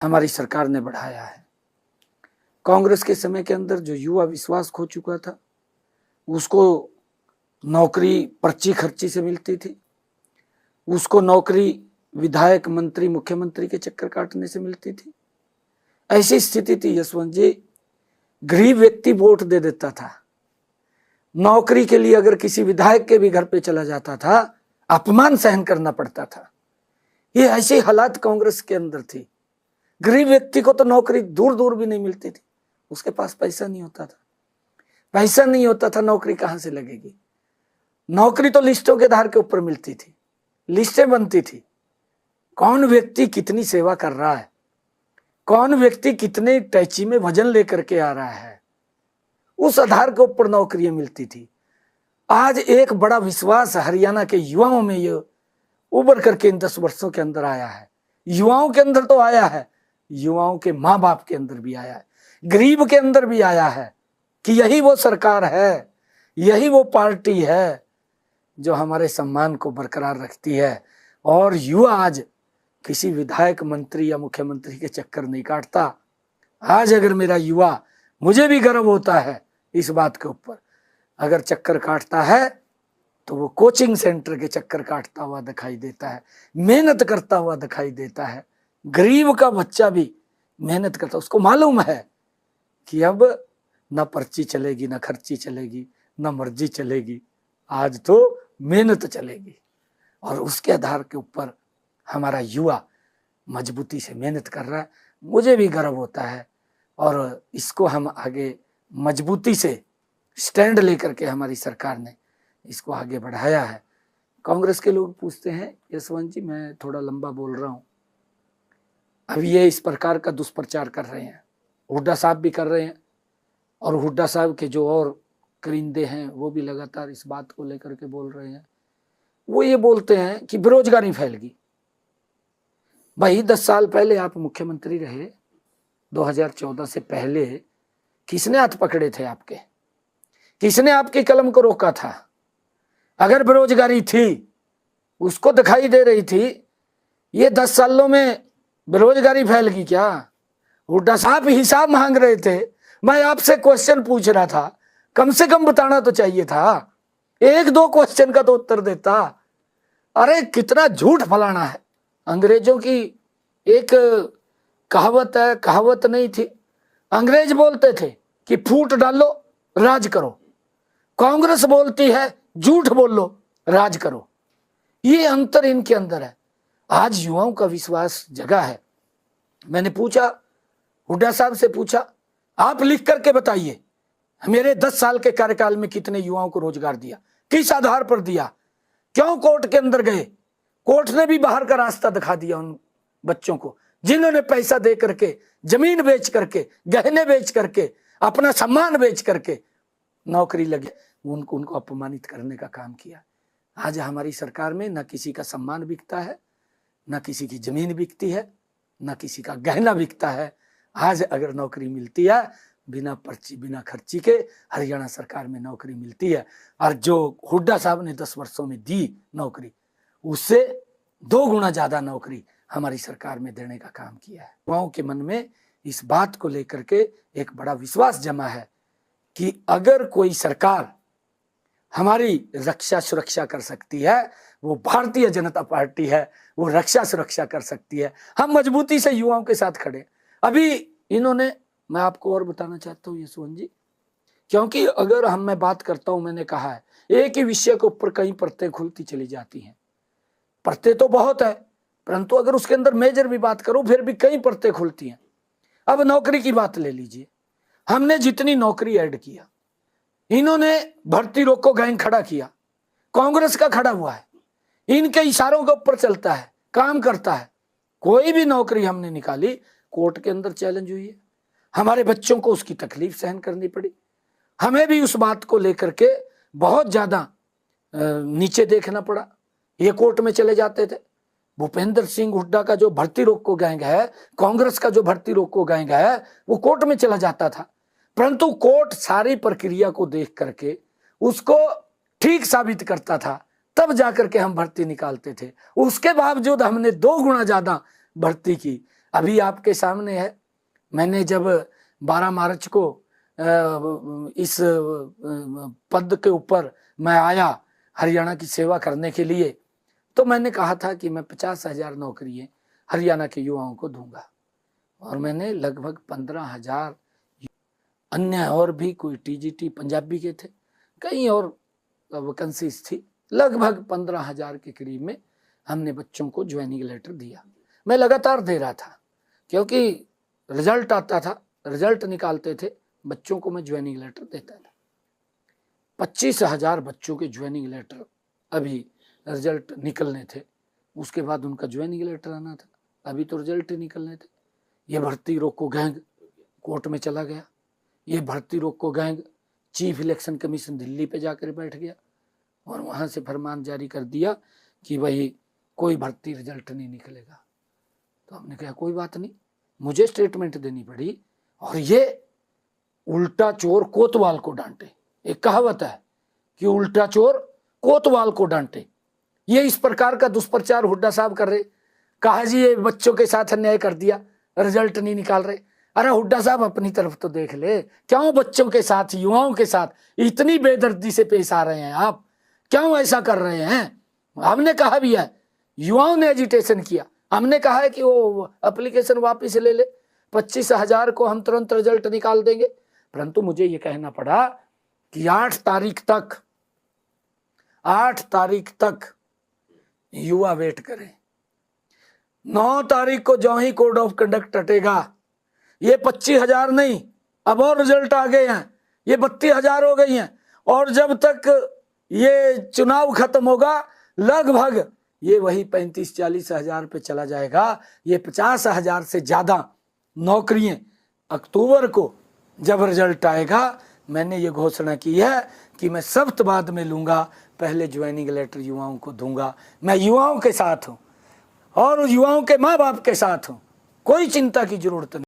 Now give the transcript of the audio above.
हमारी सरकार ने बढ़ाया है। कांग्रेस के समय के अंदर जो युवा विश्वास खो चुका था, उसको नौकरी पर्ची खर्ची से मिलती थी, उसको नौकरी विधायक, मंत्री, मुख्यमंत्री के चक्कर काटने से मिलती थी। ऐसी स्थिति थी यशवंत जी, गरीब व्यक्ति वोट दे देता था, नौकरी के लिए अगर किसी विधायक के भी घर पे चला जाता था, अपमान सहन करना पड़ता था। ये ऐसी हालात कांग्रेस के अंदर थी। गरीब व्यक्ति को तो नौकरी दूर दूर भी नहीं मिलती थी, उसके पास पैसा नहीं होता था। पैसा नहीं होता था, नौकरी कहां से लगेगी? नौकरी तो लिस्टों के आधार के ऊपर मिलती थी, लिस्टें बनती थी, कौन व्यक्ति कितनी सेवा कर रहा है, कौन व्यक्ति कितने टैची में वजन लेकर के आ रहा है, उस आधार के ऊपर नौकरियां मिलती थी। आज एक बड़ा विश्वास हरियाणा के युवाओं में ये उभर करके इन 10 वर्षों के अंदर आया है। युवाओं के अंदर तो आया है, युवाओं के माँ बाप के अंदर भी आया है, गरीब के अंदर भी आया है कि यही वो सरकार है, यही वो पार्टी है जो हमारे सम्मान को बरकरार रखती है। और युवा आज किसी विधायक, मंत्री या मुख्यमंत्री के चक्कर नहीं काटता। आज अगर मेरा युवा, मुझे भी गर्व होता है इस बात के ऊपर, अगर चक्कर काटता है तो वो कोचिंग सेंटर के चक्कर काटता हुआ दिखाई देता है, मेहनत करता हुआ दिखाई देता है। गरीब का बच्चा भी मेहनत करता, उसको मालूम है कि अब ना पर्ची चलेगी, ना खर्ची चलेगी, ना मर्जी चलेगी, आज तो मेहनत चलेगी। और उसके आधार के ऊपर हमारा युवा मजबूती से मेहनत कर रहा है, मुझे भी गर्व होता है। और इसको हम आगे मजबूती से स्टैंड लेकर के हमारी सरकार ने इसको आगे बढ़ाया है। कांग्रेस के लोग पूछते हैं, यशवंत जी मैं थोड़ा लंबा बोल रहा हूं, अब ये इस प्रकार का दुष्प्रचार कर रहे हैं, हुड्डा साहब भी कर रहे हैं, और हुड्डा साहब के जो और करिंदे हैं वो भी लगातार इस बात को लेकर के बोल रहे हैं। वो ये बोलते हैं कि बेरोजगारी फैल गई। भाई 10 साल पहले आप मुख्यमंत्री रहे, 2014 से पहले किसने हाथ पकड़े थे आपके? किसने आपकी कलम को रोका था? अगर बेरोजगारी थी, उसको दिखाई दे रही थी, ये 10 सालों में बेरोजगारी फैल गई क्या? हुड्डा साहब हिसाब मांग रहे थे, मैं आपसे क्वेश्चन पूछ रहा था, कम से कम बताना तो चाहिए था, 1-2 क्वेश्चन का तो उत्तर देता। अरे कितना झूठ फलाना है। अंग्रेजों की एक कहावत है, कहावत नहीं थी, अंग्रेज बोलते थे कि फूट डालो राज करो, कांग्रेस बोलती है झूठ बोलो राज करो। ये अंतर इनके अंदर है। आज युवाओं का विश्वास जगा है। मैंने पूछा, हुड्डा साहब से पूछा, आप लिख करके बताइए मेरे 10 साल के कार्यकाल में कितने युवाओं को रोजगार दिया, किस आधार पर दिया, क्यों कोर्ट के अंदर गए? कोर्ट ने भी बाहर का रास्ता दिखा दिया उन बच्चों को जिन्होंने पैसा दे करके, जमीन बेच करके, गहने बेच करके, अपना सम्मान बेच करके नौकरी लगे, उनको अपमानित करने का काम किया। आज हमारी सरकार में न किसी का सम्मान बिकता है, न किसी की जमीन बिकती है, न किसी का गहना बिकता है। आज अगर नौकरी मिलती है, बिना पर्ची, बिना खर्ची के हरियाणा सरकार में नौकरी मिलती है। और जो हुड्डा साहब ने 10 वर्षों में दी नौकरी, उससे 2 गुना ज्यादा नौकरी हमारी सरकार में देने का काम किया है। युवाओं के मन में इस बात को लेकर के एक बड़ा विश्वास जमा है कि अगर कोई सरकार हमारी रक्षा सुरक्षा कर सकती है, वो भारतीय जनता पार्टी है, वो रक्षा सुरक्षा कर सकती है। हम मजबूती से युवाओं के साथ खड़े। अभी इन्होंने, मैं आपको और बताना चाहता हूँ यशवंत जी, क्योंकि अगर मैं बात करता हूं, मैंने कहा है एक ही विषय के ऊपर कई परतें खुलती चली जाती हैं। परतें तो बहुत है, परंतु अगर उसके अंदर मेजर भी बात करो फिर भी कई परतें खुलती हैं। अब नौकरी की बात ले लीजिए, हमने जितनी नौकरी ऐड किया, इन्होंने भर्ती रोको गैंग खड़ा किया, कांग्रेस का खड़ा हुआ है, इनके इशारों के ऊपर चलता है, काम करता है। कोई भी नौकरी हमने निकाली, कोर्ट के अंदर चैलेंज हुई है, हमारे बच्चों को उसकी तकलीफ सहन करनी पड़ी, हमें भी उस बात को लेकर के बहुत ज्यादा नीचे देखना पड़ा। ये कोर्ट में चले जाते थे। भूपेंद्र सिंह हुड्डा का जो भर्ती रोको गैंग है, कांग्रेस का जो भर्ती रोको गैंग है, वो कोर्ट में चला जाता था, परंतु कोर्ट सारी प्रक्रिया को देख करके उसको ठीक साबित करता था, तब जाकर के हम भर्ती निकालते थे। उसके बावजूद हमने 2 गुना ज्यादा भर्ती की। अभी आपके सामने है, मैंने जब 12 मार्च को इस पद के ऊपर मैं आया हरियाणा की सेवा करने के लिए, तो मैंने कहा था कि मैं 50,000 नौकरियां हरियाणा के युवाओं को दूंगा, और मैंने लगभग 15,000 अन्य और भी कोई टीजीटी पंजाबी के थे, कई और वैकेंसीज थी, लगभग 15,000 के करीब में हमने बच्चों को ज्वाइनिंग लेटर दिया। मैं लगातार दे रहा था क्योंकि रिजल्ट आता था, रिजल्ट निकालते थे, बच्चों को मैं ज्वाइनिंग लेटर देता था। 25,000 बच्चों के ज्वाइनिंग लेटर अभी रिजल्ट निकलने थे, उसके बाद उनका ज्वाइनिंग लेटर आना था, अभी तो रिजल्ट ही निकलने थे। ये भर्ती रोको गैंग कोर्ट में चला गया, ये भर्ती रोको gang chief election commission Delhi पे जाकर बैठ गया और वहां से फरमान जारी कर दिया कि भाई कोई भर्ती रिजल्ट नहीं निकलेगा। तो हमने कहा कोई बात नहीं, मुझे स्टेटमेंट देनी पड़ी, और ये उल्टा चोर कोतवाल को डांटे। एक कहावत है कि उल्टा चोर कोतवाल को डांटे। ये इस प्रकार का दुष्प्रचार हुड्डा साहब कर रहे, कहा जी ये बच्चों के साथ अन्याय कर दिया, रिजल्ट नहीं निकाल रहे। अरे हुड्डा साहब अपनी तरफ तो देख ले, क्यों बच्चों के साथ, युवाओं के साथ इतनी बेदर्दी से पेश आ रहे हैं आप, क्यों ऐसा कर रहे हैं? हमने कहा भी है, युवाओं ने एजिटेशन किया, हमने कहा है कि वो एप्लीकेशन वापस ले ले, 25,000 को हम तुरंत रिजल्ट निकाल देंगे। परंतु मुझे ये कहना पड़ा कि 8 तारीख तक युवा वेट करें। 9 तारीख को जो ही कोड ऑफ कंडक्ट हटेगा, ये 25,000 नहीं, अब और रिजल्ट आ गए हैं, ये 32,000 हो गई हैं, और जब तक ये चुनाव खत्म होगा लगभग ये वही 35-40 हजार पे चला जाएगा। ये 50,000 से ज्यादा नौकरियां अक्टूबर को जब रिजल्ट आएगा, मैंने ये घोषणा की है कि मैं सख्त बाद में लूंगा, पहले ज्वाइनिंग लेटर युवाओं को दूंगा। मैं युवाओं के साथ हूं और युवाओं के माँ बाप के साथ हूं, कोई चिंता की जरूरत नहीं।